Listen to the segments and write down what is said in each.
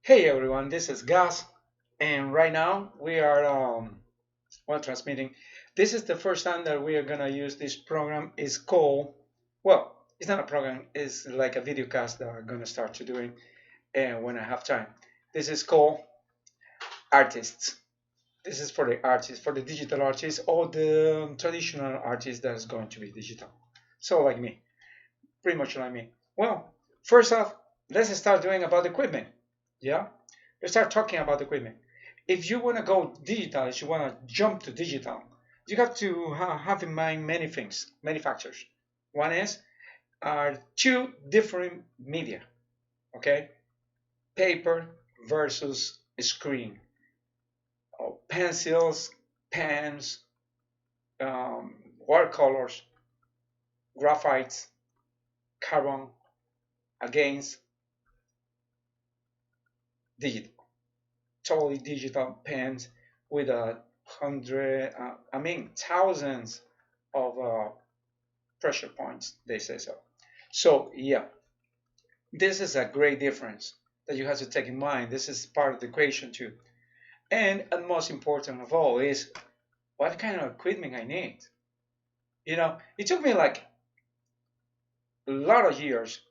Hey everyone, this is Gus, and right now we are transmitting. This is the first time that we are gonna use this program. It's called, well, it's not a program. It's like a video cast that I'm gonna start to doing, and when I have time. This is called artists. This is for the artists, for the digital artists, or the traditional artist that is going to be digital. So like me, pretty much like me. Well, first off, let's start doing about equipment. Yeah, let's start talking about equipment. If you want to go digital, if you want to jump to digital, you have to have in mind many things, many factors. One is are two different media, okay? Paper versus screen, or pencils, pens, watercolors, graphites, carbon against digital, totally digital pens with a hundred, thousands of pressure points. They say so. So yeah, this is a great difference that you have to take in mind. This is part of the equation too. And most important of all is what kind of equipment I need. It took me like a lot of years,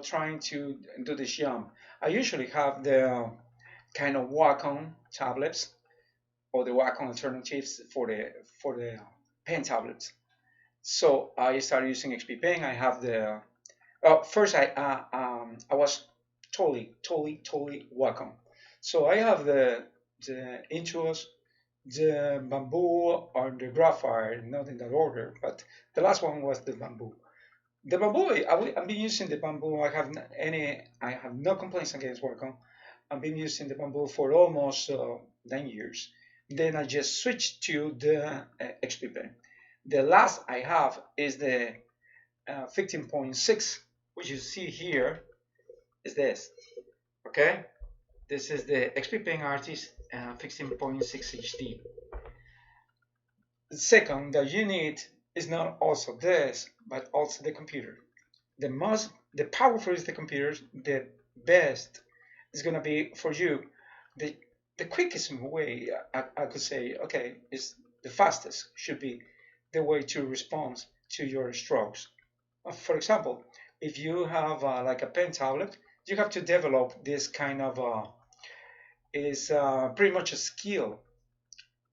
trying to do this jump. I usually have the kind of Wacom tablets or the Wacom alternatives for the pen tablets. So I started using XP Pen. I have the first I was totally Wacom. So I have the Intuos, the bamboo, or the graphite, not in that order, but the last one was the bamboo. The bamboo, I've been using the bamboo. I have no complaints against Wacom. I've been using the bamboo for almost 9 years. Then I just switched to the XP Pen. The last I have is the 15.6, which you see here is this. Okay, this is the XP Pen Artist 15.6 HD. The second that you need is not also this, but also the computer. The powerful is the computer. The best is gonna be for you. The the quickest way I could say, okay, is the fastest should be the way to respond to your strokes. For example, if you have like a pen tablet, you have to develop this kind of is pretty much a skill.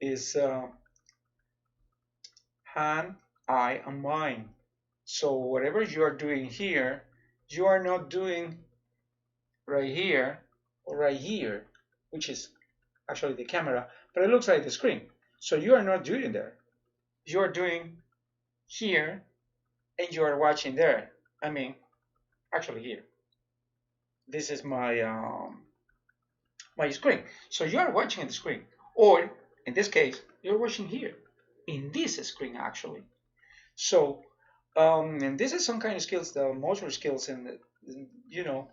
Is hand, eye, and mind. So whatever you are doing here, you are not doing right here or right here, which is actually the camera, but it looks like the screen. So you are not doing there. You are doing here, and you are watching there. I mean, actually here. This is my screen. So you are watching the screen, or in this case, you're watching here in this screen actually. So, and this is some kind of skills, the motor skills, and you know,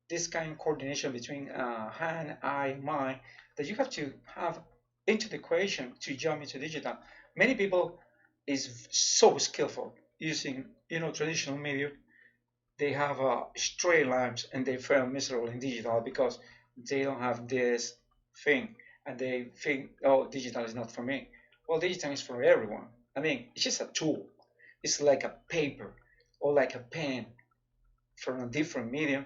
this kind of coordination between hand, eye, mind that you have to have into the equation to jump into digital. Many people is so skillful using traditional media. They have straight lines and they fail miserable in digital because they don't have this thing and they think, oh, digital is not for me. Well, digital is for everyone. I mean, it's just a tool. It's like a paper or like a pen from a different medium,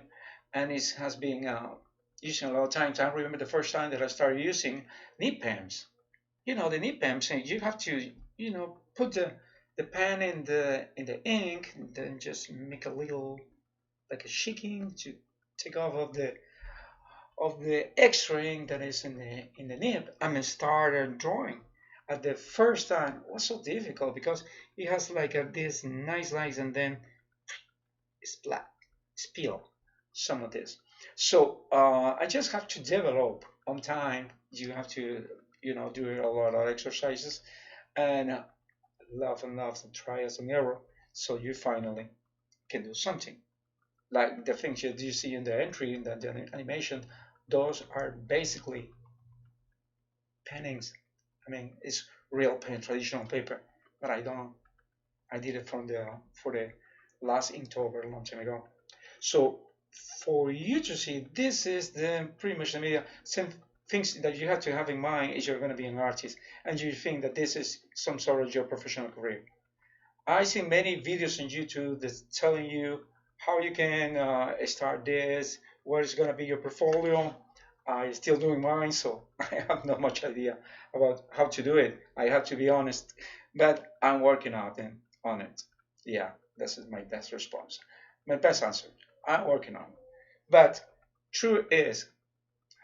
and it has been using a lot of times. I remember the first time that I started using nib pens. The nib pens, and you have to put the pen in the ink, and then just make a little like a shaking to take off of the extra ink that is in the nib. I mean, started drawing. At the first time, it was so difficult because it has like this nice lines and then splat, spill some of this. So I just have to develop on time. You have to, do a lot of exercises and love and love and trials and error. So you finally can do something. Like the things that you see in the entry in the animation, those are basically pennings. I mean, it's real pen, traditional paper, but I don't. I did it for the last Inktober a long time ago. So for you to see, this is the pretty much the media. Same things that you have to have in mind if you're going to be an artist and you think that this is some sort of your professional career. I see many videos on YouTube that's telling you how you can start this, what is going to be your portfolio. I'm still doing mine, so I have not much idea about how to do it. I have to be honest, but I'm working on it. Yeah, that's my best response, my best answer. I'm working on it. But true is,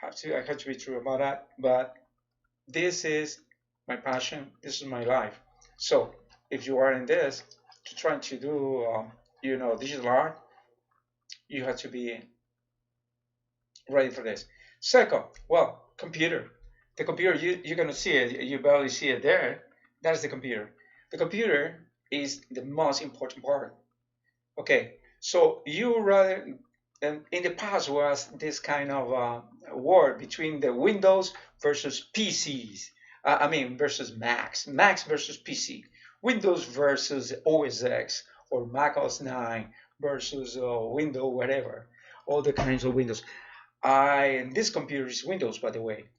I have to be true about that. But this is my passion. This is my life. So if you are in this, to trying to do, digital art, you have to be ready for this. Second, well, computer. The computer, you're going to see it. You barely see it there. That is the computer. The computer is the most important part. Okay, so you rather in the past was this kind of war between the Windows versus PCs. I mean versus Macs, Macs versus PC, Windows versus OS X or Mac OS 9 versus Windows whatever, all the kinds of Windows. This computer is Windows, by the way.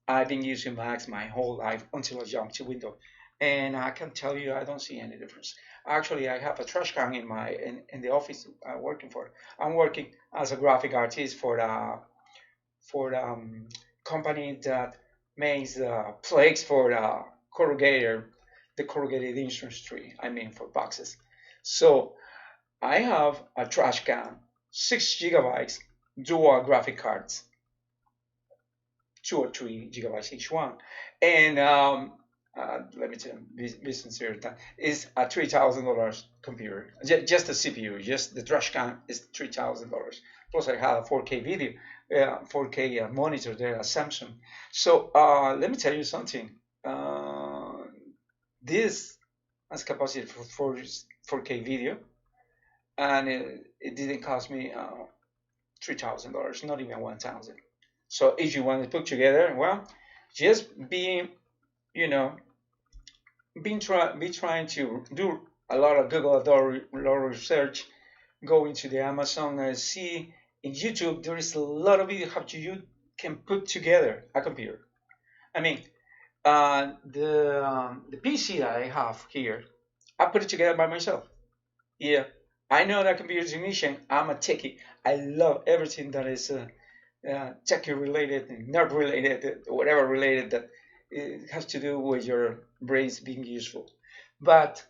I've been using Macs my whole life until I jumped to Windows, and I can tell you I don't see any difference. Actually, I have a trash can in the office I'm working for. I'm working as a graphic artist for the company that makes plaques for the corrugated industry. I mean for boxes. So I have a trash can, 6 gigabytes, dual graphic cards, 2 or 3 gigabytes each one. And let me tell you, be sincere, that is a $3,000 computer. Just the CPU, just the trash can is $3,000. Plus, I have a 4K video, 4K monitor there, a Samsung. So let me tell you something. This has capacity for 4K video, and it didn't cost me $3,000, not even 1,000. So if you want to put together, well, just you know, be trying to do a lot of Google, a lot of research, go into the Amazon and see in YouTube there is a lot of videos how you can put together a computer. I mean, the PC that I have here, I put it together by myself. Yeah, I know that computer technician. I'm a techie. I love everything that is techie related, nerd related, whatever related that it has to do with your brains being useful. But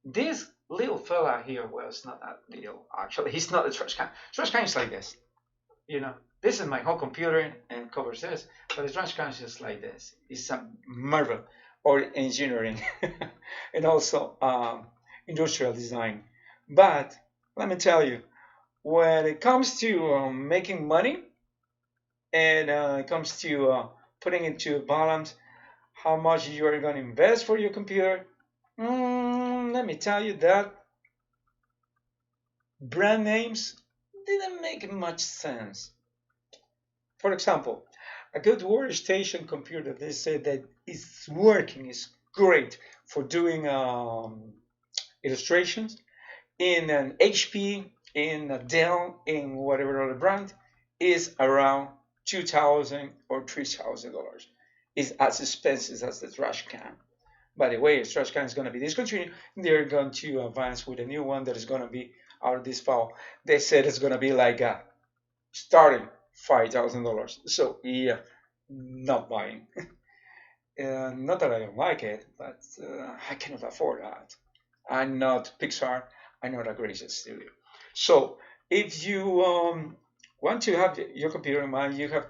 this little fella here, well, it's not that little actually. He's not a trash can. Trash can is like this, you know. This is my whole computer and covers this, but the trash can is just like this. It's a marvel or engineering and also industrial design. But let me tell you, when it comes to making money and it comes to putting into balance how much you are going to invest for your computer, let me tell you that brand names didn't make much sense. For example, a good workstation computer, they say that it's working, is great for doing illustrations in an HP, in a Dell, in whatever other brand, is around $2,000 or $3,000. Is as expensive as the trash can. By the way, the trash can is going to be discontinued. They're going to advance with a new one that is going to be out this fall. They said it's going to be like starting $5,000. So yeah, not buying. Not that I don't like it, but I cannot afford that. I'm not Pixar. I'm not a gracious studio. So if you want to have your computer in mind, you have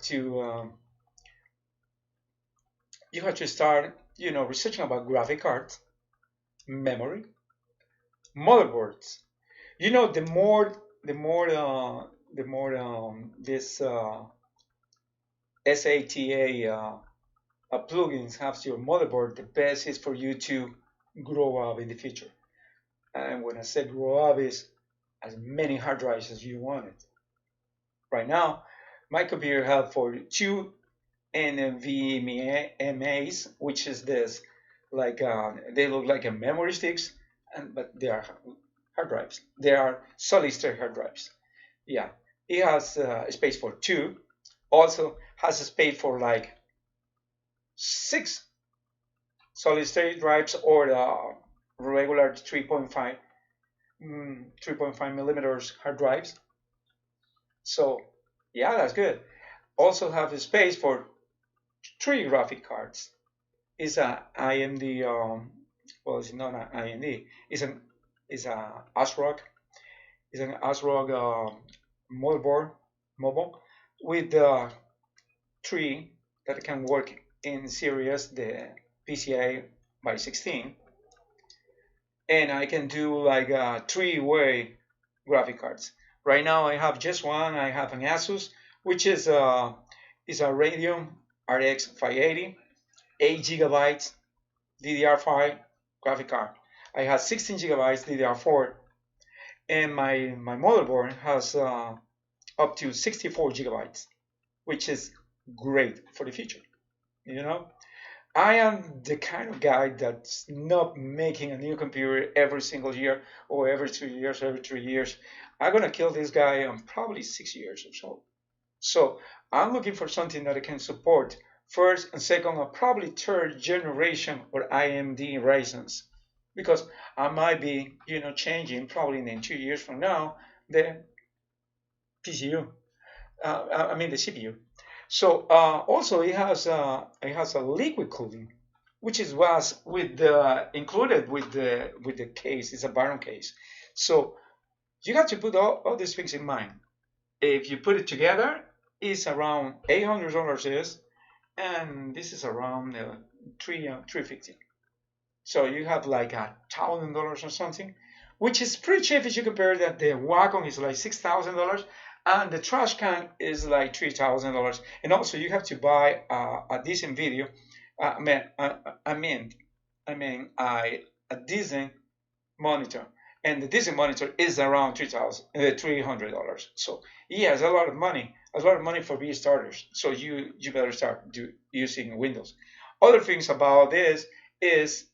to start, researching about graphic cards, memory, motherboards. The more this SATA plugins have your motherboard, the best is for you to grow up in the future. And when I say grow up, is as many hard drives as you want it. Right now, my computer has for two NVMe's, which is this, like they look like a memory sticks, but they are hard drives. They are solid state hard drives. Yeah. It has space for two. Also has a space for like six solid state drives or the regular 3.5 millimeters hard drives. So yeah, that's good. Also have a space for three graphic cards. It's a IMD. Well, it's not an IMD. It's a ASRock. It's an ASRock motherboard mobile with three that can work in series the PCI by 16, and I can do like a three-way graphic cards. Right now I have just one. I have an Asus, which is a Radeon RX 580, 8 gigabytes DDR5 graphic card. I have 16 gigabytes DDR4, and my motherboard has up to 64 gigabytes, which is great for the future. You know, I am the kind of guy that's not making a new computer every single year or every 2 years, every 3 years. I'm gonna kill this guy in probably 6 years or so. So I'm looking for something that I can support first and second or probably third generation or AMD Ryzen's, because I might be changing probably in 2 years from now the PCU. I mean the CPU. So also it has a liquid cooling, which is was with the included with the case. It's a Baron case. So you have to put all these things in mind. If you put it together, it's around $800 is, and this is around 350. So you have like $1,000 or something, which is pretty cheap if you compare that the Wacom is like $6,000 and the trash can is like $3,000. And also you have to buy a decent video. A decent monitor, and the decent monitor is around $300. So yes, a lot of money for B starters. So you better start using Windows. Other things about this is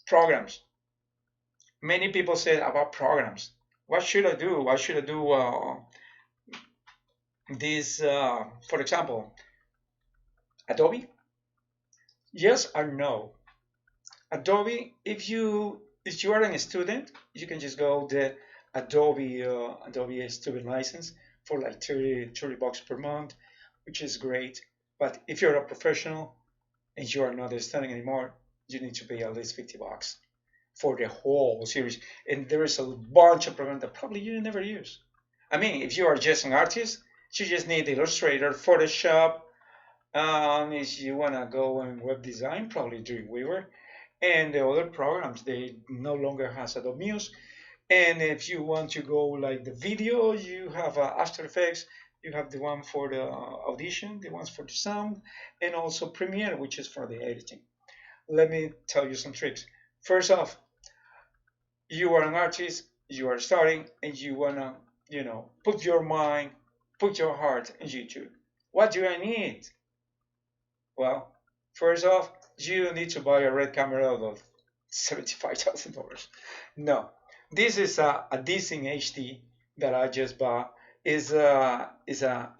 programs. Many people say about programs. What should I do? What should I do? For example, Adobe. Yes or no? Adobe. If you are a student, you can just go the Adobe student license for like 30 bucks per month, which is great. But if you're a professional and you are not a student anymore, you need to pay at least 50 bucks for the whole series. And there is a bunch of programs that probably you never use. I mean, if you are just an artist, you just need Illustrator, Photoshop. If you want to go in web design, probably Dreamweaver. And the other programs, they no longer has Adobe Muse. And if you want to go like the video, you have After Effects, you have the one for the audition, the ones for the sound, and also Premiere, which is for the editing. Let me tell you some tricks. First off, you are an artist, you are starting, and you wanna, put your mind, put your heart in YouTube. What do I need? Well, first off, you need to buy a red camera of $75,000. No, this is a decent HD that I just bought. Is a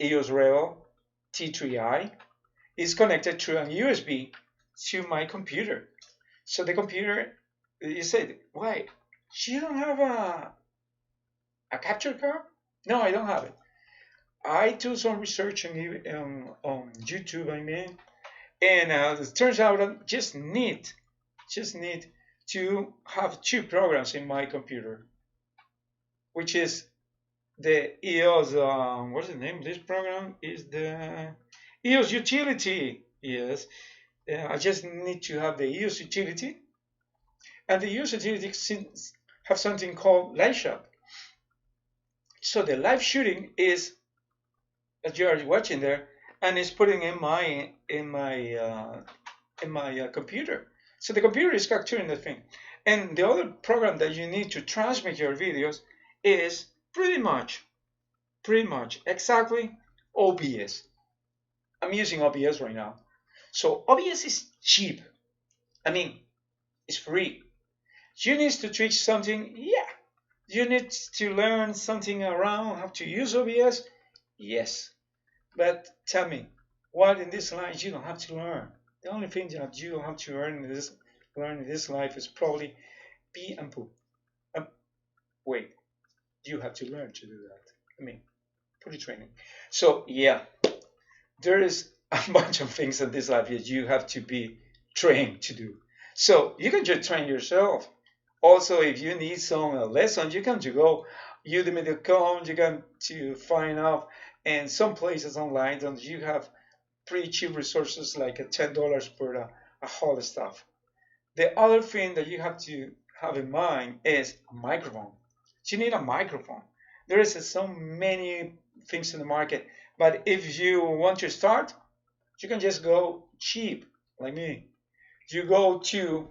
EOS Rebel T3i. It's connected through a USB to my computer. So the computer, you said, why? You don't have a capture card? No, I don't have it. I do some research on YouTube, and it turns out I just need to have two programs in my computer, which is the EOS. What's the name of this program? Is the EOS utility? Yes, I just need to have the EOS utility, and the EOS utility have something called live shot. So the live shooting is that you are watching there, and it's putting in my computer. So the computer is capturing the thing. And the other program that you need to transmit your videos is pretty much exactly OBS. I'm using OBS right now. So OBS is cheap. I mean, it's free. You need to teach something, yeah. You need to learn something around how to use OBS, Yes. But tell me, what in this life you don't have to learn? The only thing that you don't have to learn in this life is probably pee and poop. Um, wait, you have to learn to do that. I mean, pretty training. So yeah, there is a bunch of things in this life that you have to be trained to do. So you can just train yourself. Also, if you need some lessons, you can to go udemy.com. You can to find out, and some places online that you have pretty cheap resources like $10 for a whole stuff. The other thing that you have to have in mind is a microphone. You need a microphone. There is so many things in the market, but if you want to start, you can just go cheap, like me. You go to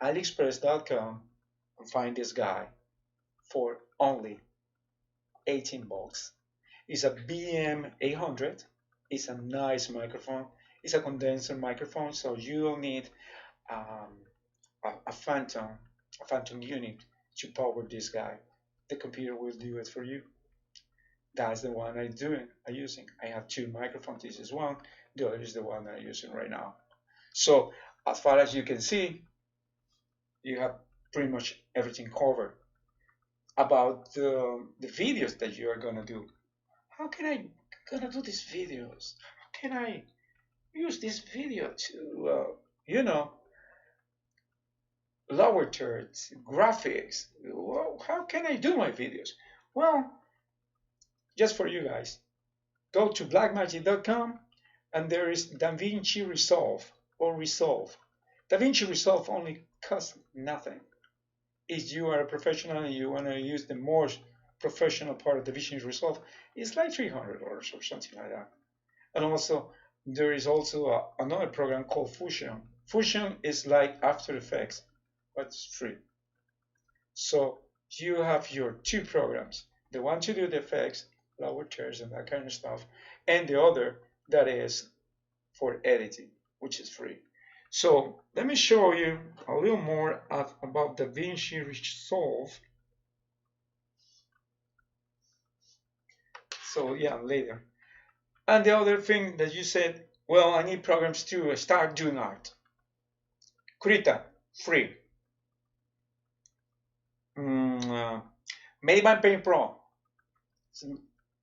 aliexpress.com and find this guy for only 18 bucks. It's a BM800. It's a nice microphone. It's a condenser microphone, so you'll need um, a phantom unit to power this guy. The computer will do it for you. That's the one I'm using. I have two microphones. This is one. The other is the one I'm using right now. So as far as you can see, you have pretty much everything covered about the videos that you are gonna do. How can I gonna do these videos? How can I use this video to you know lower thirds, graphics? Well, how can I do my videos? Well, just for you guys, go to blackmagic.com and there is DaVinci Resolve or Resolve. DaVinci Resolve only costs nothing. If you are a professional and you want to use the most professional part of DaVinci Resolve, it's like $300 or something like that. And also, there is also another program called Fusion. Fusion is like After Effects, but it's free. So you have your two programs, the one to do the effects, lower thirds and that kind of stuff, and the other that is for editing, which is free. So let me show you a little more about DaVinci Resolve. So yeah, later. And the other thing that you said, well, I need programs to start doing art. Krita, free. Mm, Made by Paint Pro.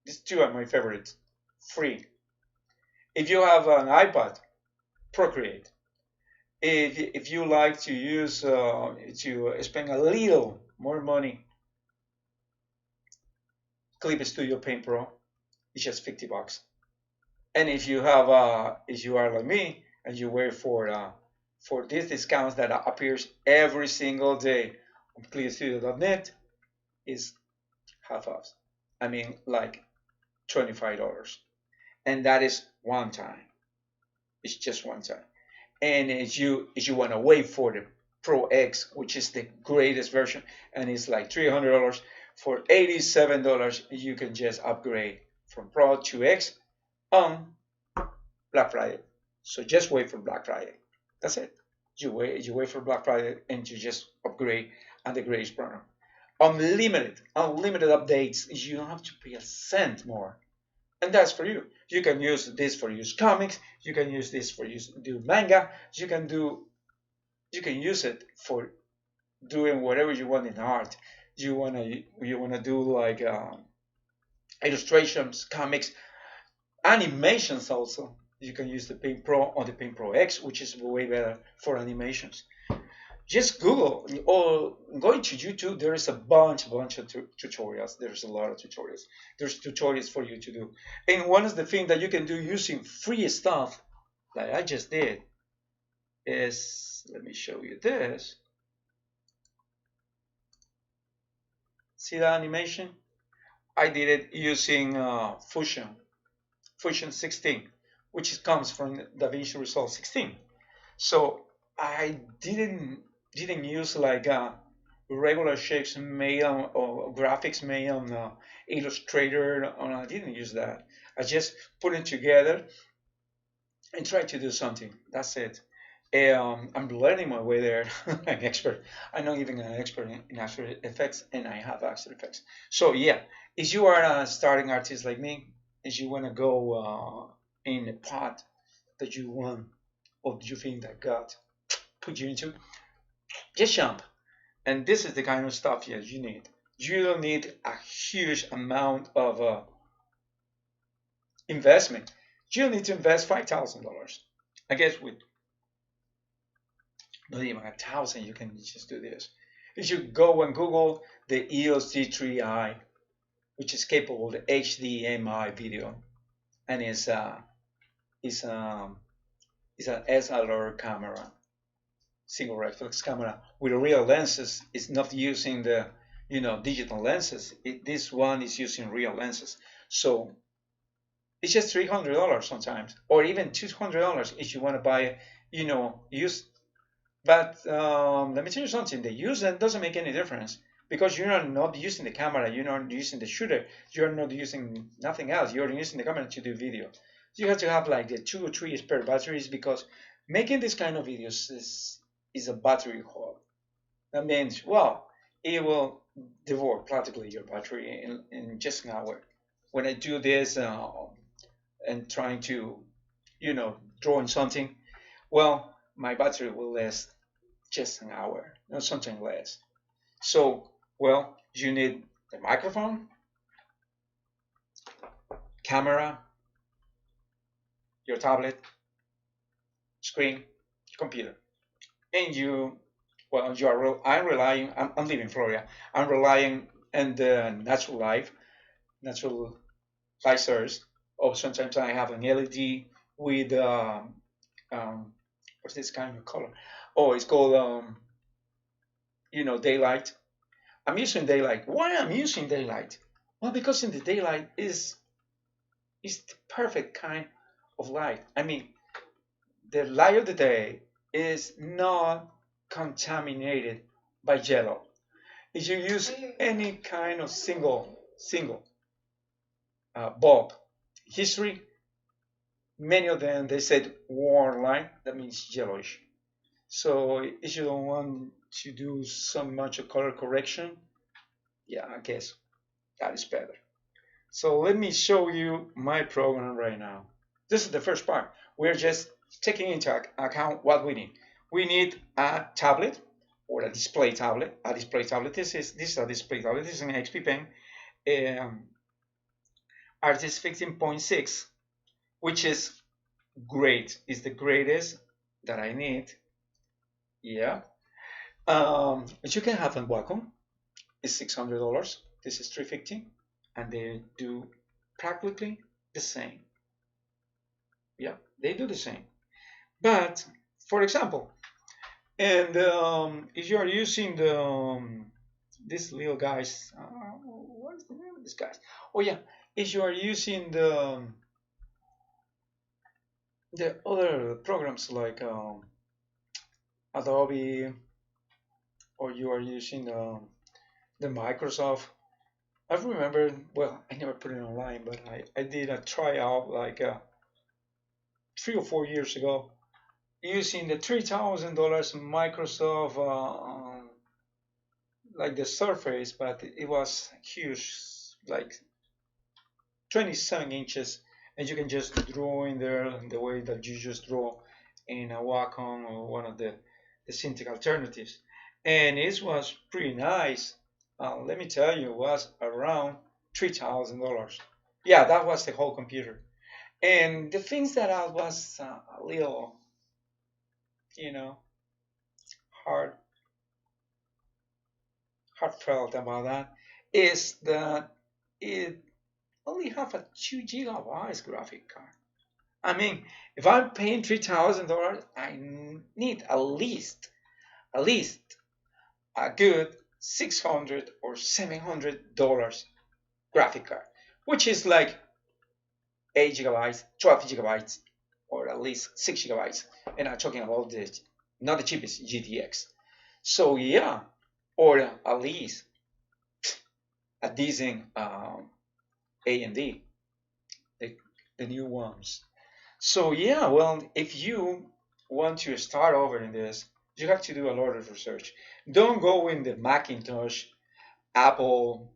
These two are my favorites. Free. If you have an iPad, Procreate. If you like to use to spend a little more money, Clip Studio Paint Pro. It's just 50 bucks. And if you are like me and you wait for these discounts that appears every single day on clearstudio.net, is half off. I mean, like $25, and that is one time. It's just one time. And if you want to wait for the Pro X, which is the greatest version, and it's like $300, for $87 you can just upgrade from Pro to X on Black Friday. So just wait for Black Friday. That's it. You wait for Black Friday and you just upgrade on the greatest program. Unlimited updates. You don't have to pay a cent more, and that's for you. You can use this for use comics. You can use this for use do manga. You can use it for doing whatever you want in art. You wanna do like illustrations, comics, animations also. You can use the Paint Pro or the Paint Pro X, which is way better for animations. Just Google or going to YouTube. There is a bunch of tutorials. There's a lot of tutorials. There's tutorials for you to do. And one of the things that you can do using free stuff, like I just did, is let me show you this. See the animation? I did it using Fusion 16, which comes from DaVinci Resolve 16. So I didn't use like regular shapes made on or graphics made on Illustrator. I didn't use that. I just put it together and try to do something. That's it. I'm learning my way there. I'm expert. I'm not even an expert in After Effects, and I have After Effects. So yeah, if you are a starting artist like me, if you want to go in a path that you want or you think that God put you into, just jump. And this is the kind of stuff yes you need. You don't need a huge amount of investment. You need to invest $5,000. I guess with not even 1,000, you can just do this. If you go and Google the EOS D3i, which is capable of HDMI video, and is um, is an SLR camera, single reflex camera with real lenses. It's not using the digital lenses. This one is using real lenses. So it's just $300 sometimes, or even $200 if you want to buy, used. But let me tell you something: the use doesn't make any difference because you're not using the camera, you're not using the shooter, you're not using nothing else. You're using the camera to do video. So you have to have like the 2 or 3 spare batteries because making this kind of videos is a battery hog. That means, well, it will devour practically your battery in just an hour. When I do this and trying to, drawing something, well, my battery will last just an hour, not something less. So, well, you need the microphone, camera, your tablet, screen, computer, and I'm relying. I'm living in Florida. I'm relying on the natural light source. Or sometimes I have an LED with what's this kind of color? Oh, it's called daylight. I'm using daylight. Why I'm using daylight? Well, because in the daylight is the perfect kind of light. I mean, the light of the day is not contaminated by yellow. If you use any kind of single bulb history, many of them they said warm light. That means yellowish. So if you don't want to do so much of color correction, yeah, I guess that is better. So let me show you my program right now. This is the first part. We're just taking into account what we need. We need a tablet or a display tablet. A display tablet. This is a display tablet. This is an XP Pen RTX 15.6, which is great. It's the greatest that I need. Yeah. But you can have a Wacom. It's $600. This is $350, and they do practically the same. Yeah, they do the same. But for example, and if you are using these little guys, what is the name of this guys? Oh yeah, if you are using the other programs like Adobe, or you are using the Microsoft. I remember, well, I never put it online, but I did a tryout like 3 or 4 years ago using the $3,000 Microsoft like the Surface, but it was huge, like 27 inches, and you can just draw in there the way that you just draw in a Wacom or one of the Cintiq alternatives, and it was pretty nice. Let me tell you, it was around $3,000. Yeah, that was the whole computer. And the things that I was a little, you know, hard heartfelt about that is that it only have a 2 gigabytes graphic card. I mean, if I'm paying $3,000, I need at least a good $600 or $700 graphic card, which is like 8 gigabytes, 12 gigabytes, or at least 6 gigabytes. And I'm talking about the not the cheapest GTX. So yeah, or at least a decent AMD, the, the new ones. So yeah, well, if you want to start over in this, you have to do a lot of research. Don't go in the Macintosh, Apple,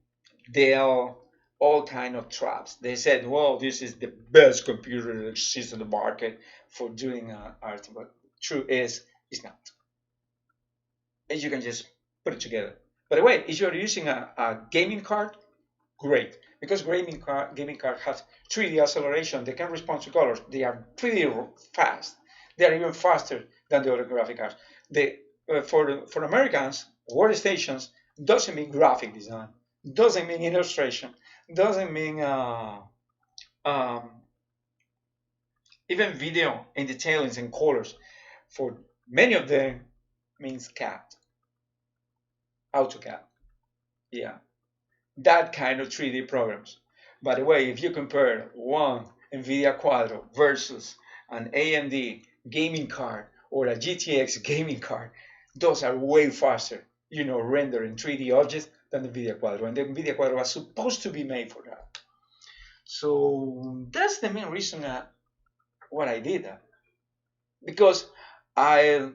Dell, all kind of traps. They said, well, this is the best computer that exists in the market for doing art, but true is, it's not. And you can just put it together. By the way, if you're using a gaming card, great, because gaming card has 3D acceleration. They can respond to colors. They are pretty fast. They are even faster than the other graphic cards. They for Americans, workstations doesn't mean graphic design, doesn't mean illustration, doesn't mean um, even video and detailings and colors. For many of them, means CAD, AutoCAD. Yeah, that kind of 3D programs. By the way, if you compare one NVIDIA Quadro versus an AMD gaming card or a GTX gaming card, those are way faster, rendering 3D objects than the NVIDIA Quadro. And the NVIDIA Quadro was supposed to be made for that. So that's the main reason what I did that. Because I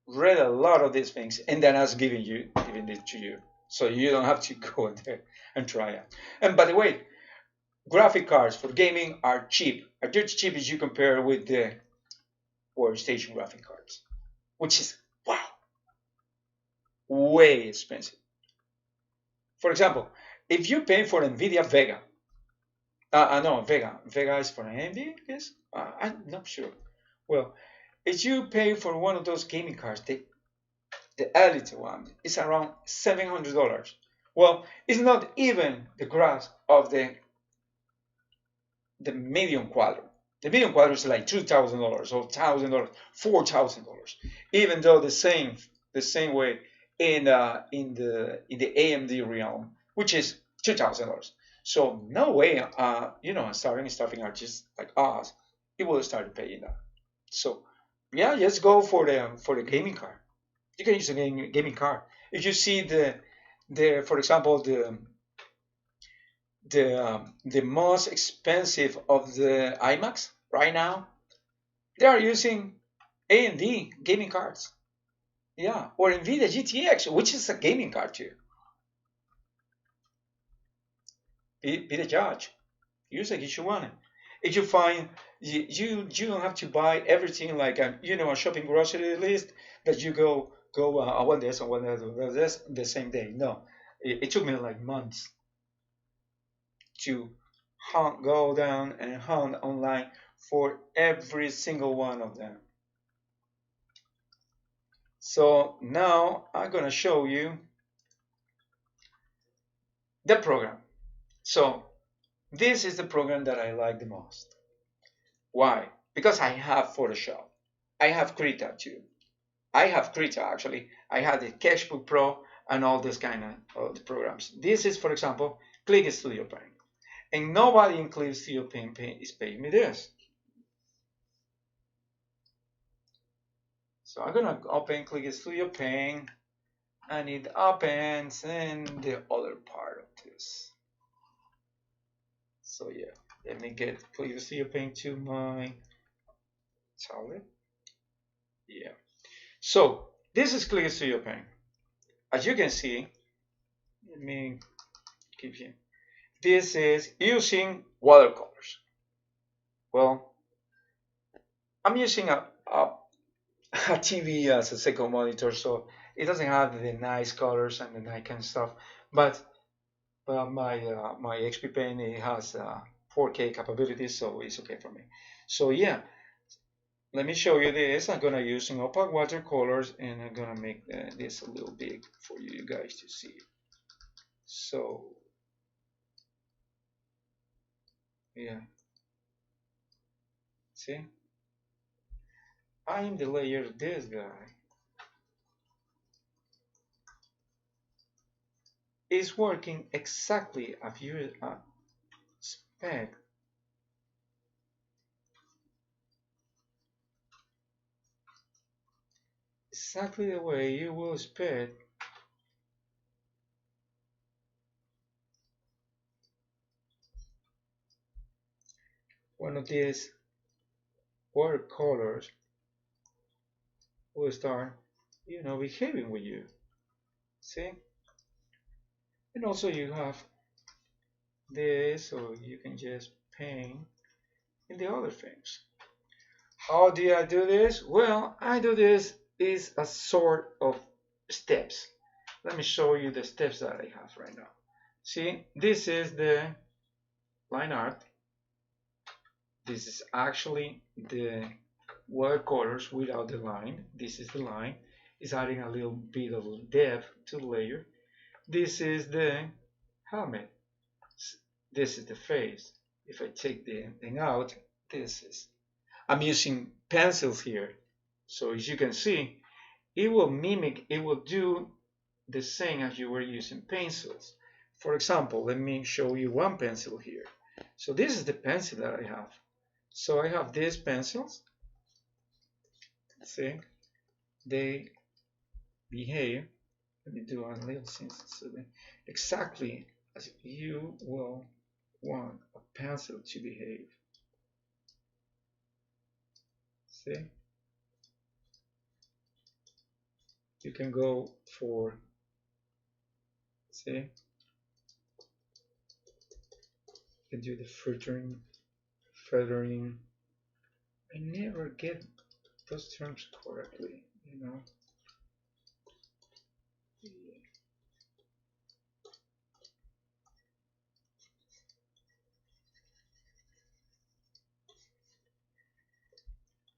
read a lot of these things and then I was giving it to you. So you don't have to go there and try it. And by the way, graphic cards for gaming are cheap. Are just cheap as you compare with the workstation graphic cards, which is wow, way expensive. For example, if you pay for NVIDIA Vega, no, Vega is for AMD, I guess. I'm not sure. Well, if you pay for one of those gaming cards, the Elite one is around $700. Well, it's not even the price of the medium quadro. The medium quadro is like $2,000 or $1,000, $4,000. Even though the same way in the AMD realm, which is $2,000. So no way, starting artists like us, it will start paying that. So yeah, let's go for the gaming card. You can use a gaming card. If you see for example, the most expensive of the iMacs right now, they are using AMD gaming cards. Yeah, or NVIDIA GTX, which is a gaming card too. Be the judge. Use it if you want it. If you find you don't have to buy everything like a shopping grocery list that you go I want this, I want this the same day. No, it took me like months to go down and hunt online for every single one of them. So now I'm gonna show you the program. So this is the program that I like the most. Why? Because I have Photoshop. I have Krita too. I have Krita actually. I have the Sketchbook Pro and all this kind of the programs. This is, for example, Click Studio Paint. And nobody in Click Studio Paint is paying me this. So I'm gonna open Click Studio Paint and it opens in the other part of this. So yeah, let me get Click Studio Paint to my tablet. Yeah. So this is Click Studio Paint. As you can see, let me keep here. This is using watercolors. Well, I'm using a TV as a second monitor, so it doesn't have the nice colors and the nice kind of stuff. But my XP Pen, it has 4K capabilities, so it's okay for me. So yeah, let me show you this. I'm gonna use some opaque watercolors, and I'm gonna make this a little big for you guys to see. So yeah, see, I'm the layer this guy. Is working exactly as you expect. Exactly the way you will expect one of these watercolors will start, behaving with you. See? And also you have this, so you can just paint in the other things. How do I do this? Well, I do this is a sort of steps. Let me show you the steps that I have right now. See, this is the line art. This is actually the watercolors without the line. This is the line. It's adding a little bit of depth to the layer. This is the helmet. This is the face. If I take the thing out, this is. I'm using pencils here. So as you can see, it will mimic, it will do the same as you were using pencils. For example, let me show you one pencil here. So this is the pencil that I have. So I have these pencils. See, they behave. Let me do a little sense. So exactly as you will want a pencil to behave. See, you can go for, see, you can do the feathering. I never get those terms correctly,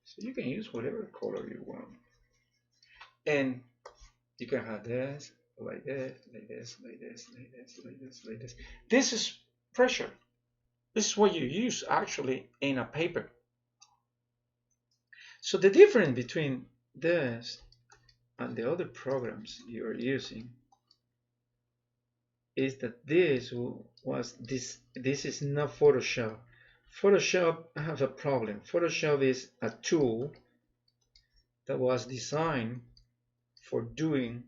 So you can use whatever color you want. And you can have this, like this, like this, like this, like this, like this, like this. This is pressure. This is what you use actually in a paper. So the difference between this and the other programs you are using is that this is not Photoshop. Photoshop has a problem. Photoshop is a tool that was designed for doing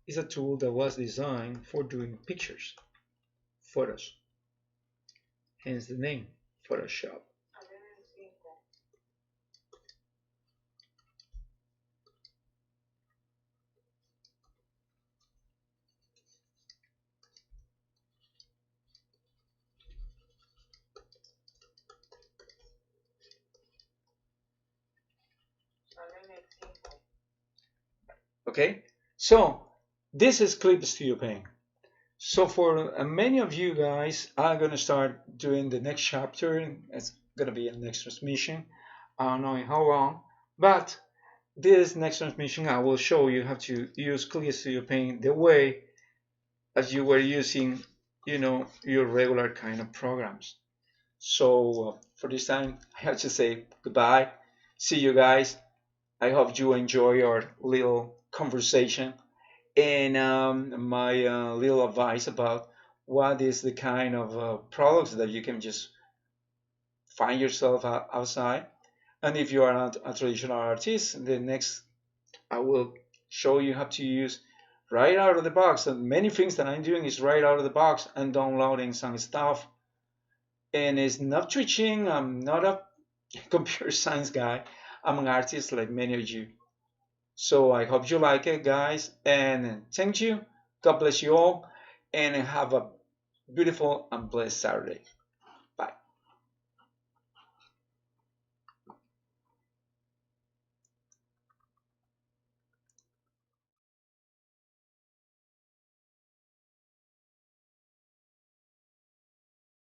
is a tool that was designed for doing pictures, photos. Hence the name, Photoshop. Okay, so this is Clip Studio Paint. So for many of you guys, I'm gonna start doing the next chapter. It's gonna be a next transmission. I don't know how long, but this next transmission I will show you how to use Clip Studio Paint the way as you were using, your regular kind of programs. So for this time, I have to say goodbye. See you guys. I hope you enjoy our little conversation and my little advice about what is the kind of products that you can just find yourself outside. And if you are not a traditional artist, the next I will show you how to use right out of the box. And many things that I'm doing is right out of the box and downloading some stuff. And it's not teaching. I'm not a computer science guy. I'm an artist like many of you. So I hope you like it, guys. And thank you. God bless you all. And have a beautiful and blessed Saturday.